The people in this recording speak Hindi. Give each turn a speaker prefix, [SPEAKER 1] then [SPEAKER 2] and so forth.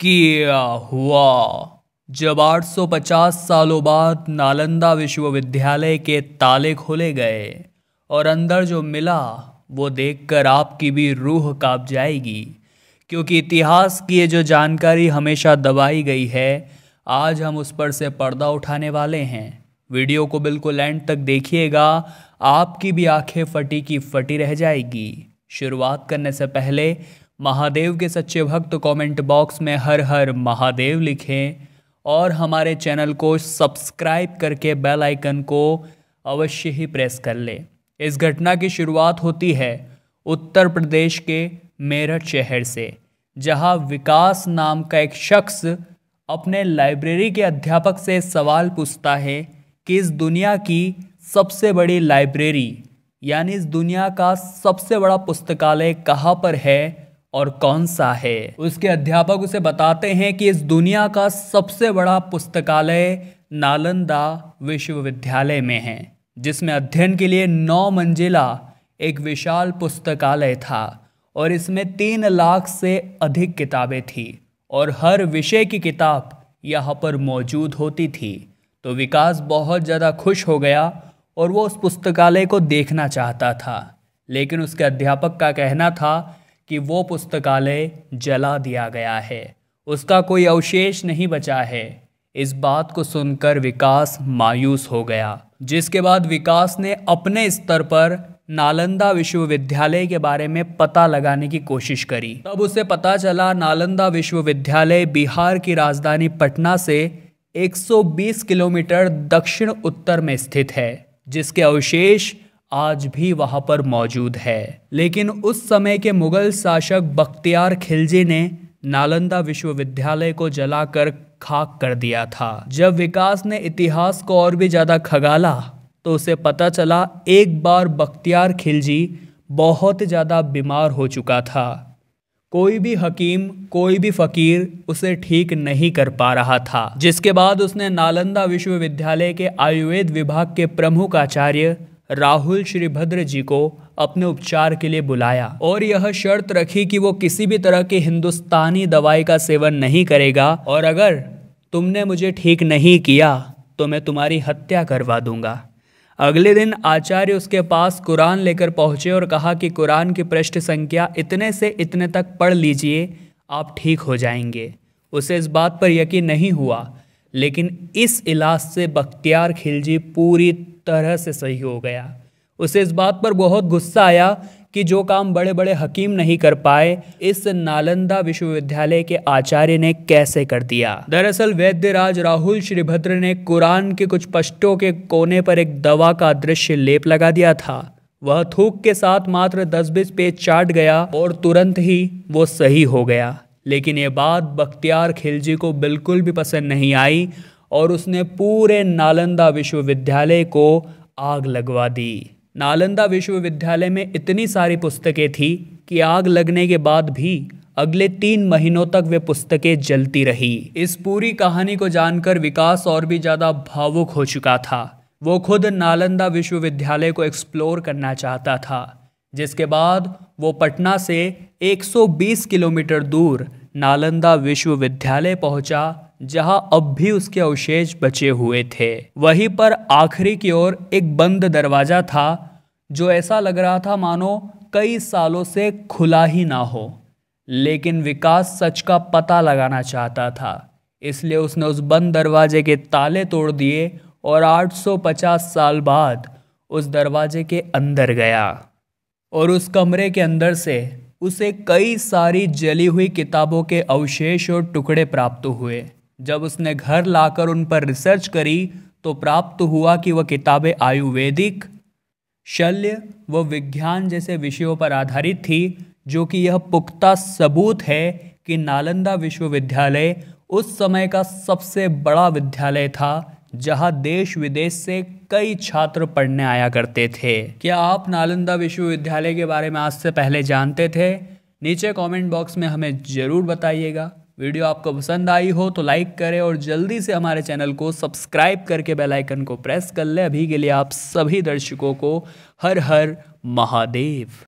[SPEAKER 1] क्या हुआ जब 850 सालों बाद नालंदा विश्वविद्यालय के ताले खोले गए और अंदर जो मिला वो देखकर आपकी भी रूह कांप जाएगी, क्योंकि इतिहास की ये जो जानकारी हमेशा दबाई गई है, आज हम उस पर से पर्दा उठाने वाले हैं। वीडियो को बिल्कुल एंड तक देखिएगा, आपकी भी आंखें फटी की फटी रह जाएगी। शुरुआत करने से पहले महादेव के सच्चे भक्त कमेंट बॉक्स में हर हर महादेव लिखें और हमारे चैनल को सब्सक्राइब करके बेल आइकन को अवश्य ही प्रेस कर लें। इस घटना की शुरुआत होती है उत्तर प्रदेश के मेरठ शहर से, जहां विकास नाम का एक शख्स अपने लाइब्रेरी के अध्यापक से सवाल पूछता है कि इस दुनिया की सबसे बड़ी लाइब्रेरी यानी इस दुनिया का सबसे बड़ा पुस्तकालय कहाँ पर है और कौन सा है। उसके अध्यापक उसे बताते हैं कि इस दुनिया का सबसे बड़ा पुस्तकालय नालंदा विश्वविद्यालय में है, जिसमें अध्ययन के लिए 9 मंजिला एक विशाल पुस्तकालय था और इसमें 3 लाख से अधिक किताबें थी और हर विषय की किताब यहाँ पर मौजूद होती थी। तो विकास बहुत ज़्यादा खुश हो गया और वो उस पुस्तकालय को देखना चाहता था, लेकिन उसके अध्यापक का कहना था कि वो पुस्तकालय जला दिया गया है, उसका कोई अवशेष नहीं बचा है। इस बात को सुनकर विकास मायूस हो गया, जिसके बाद विकास ने अपने स्तर पर नालंदा विश्वविद्यालय के बारे में पता लगाने की कोशिश करी। तब उसे पता चला नालंदा विश्वविद्यालय बिहार की राजधानी पटना से 120 किलोमीटर दक्षिण उत्तर में स्थित है, जिसके अवशेष आज भी वहां पर मौजूद है। लेकिन उस समय के मुगल शासक बख्तियार खिलजी ने नालंदा विश्वविद्यालय को जलाकर खाक कर दिया था। जब विकास ने इतिहास को और भी ज़्यादा खंगाला तो उसे पता चला एक बार बख्तियार खिलजी बहुत ज़्यादा बीमार हो चुका था। कोई भी हकीम, कोई भी फकीर उसे ठीक नहीं कर पा रहा था, जिसके बाद उसने नालंदा विश्वविद्यालय के आयुर्वेद विभाग के प्रमुख आचार्य राहुल श्रीभद्र जी को अपने उपचार के लिए बुलाया और यह शर्त रखी कि वो किसी भी तरह की हिंदुस्तानी दवाई का सेवन नहीं करेगा और अगर तुमने मुझे ठीक नहीं किया तो मैं तुम्हारी हत्या करवा दूंगा। अगले दिन आचार्य उसके पास कुरान लेकर पहुंचे और कहा कि कुरान की पृष्ठ संख्या इतने से इतने तक पढ़ लीजिए, आप ठीक हो जाएंगे। उसे इस बात पर यकीन नहीं हुआ, लेकिन इस इलाज से बख्तियार खिलजी पूरी तरह से सही हो गया। उसे इस बात पर बहुत गुस्सा आया कि जो काम बड़े बड़े हकीम नहीं कर पाए, इस नालंदा विश्वविद्यालय के आचार्य ने कैसे कर दिया। दरअसल वैद्यराज राहुल श्रीभद्र ने कुरान के कुछ पृष्ठों के कोने पर एक दवा का अदृश्य लेप लगा दिया था। वह थूक के साथ मात्र 10-20 पेज चाट गया और तुरंत ही वो सही हो गया। लेकिन ये बात बख्तियार खिलजी को बिल्कुल भी पसंद नहीं आई और उसने पूरे नालंदा विश्वविद्यालय को आग लगवा दी। नालंदा विश्वविद्यालय में इतनी सारी पुस्तकें थी कि आग लगने के बाद भी अगले 3 महीनों तक वे पुस्तकें जलती रही। इस पूरी कहानी को जानकर विकास और भी ज़्यादा भावुक हो चुका था। वो खुद नालंदा विश्वविद्यालय को एक्सप्लोर करना चाहता था, जिसके बाद वो पटना से 120 किलोमीटर दूर नालंदा विश्वविद्यालय पहुंचा, जहां अब भी उसके अवशेष बचे हुए थे। वहीं पर आखिरी की ओर एक बंद दरवाजा था, जो ऐसा लग रहा था मानो कई सालों से खुला ही ना हो। लेकिन विकास सच का पता लगाना चाहता था, इसलिए उसने उस बंद दरवाजे के ताले तोड़ दिए और 850 साल बाद उस दरवाजे के अंदर गया और उस कमरे के अंदर से उसे कई सारी जली हुई किताबों के अवशेष और टुकड़े प्राप्त हुए। जब उसने घर लाकर उन पर रिसर्च करी तो प्राप्त हुआ कि वह किताबें आयुर्वेदिक, शल्य व विज्ञान जैसे विषयों पर आधारित थी, जो कि यह पुख्ता सबूत है कि नालंदा विश्वविद्यालय उस समय का सबसे बड़ा विद्यालय था, जहां देश विदेश से कई छात्र पढ़ने आया करते थे। क्या आप नालंदा विश्वविद्यालय के बारे में आज से पहले जानते थे? नीचे कमेंट बॉक्स में हमें ज़रूर बताइएगा। वीडियो आपको पसंद आई हो तो लाइक करें और जल्दी से हमारे चैनल को सब्सक्राइब करके बेल आइकन को प्रेस कर लें। अभी के लिए आप सभी दर्शकों को हर हर महादेव।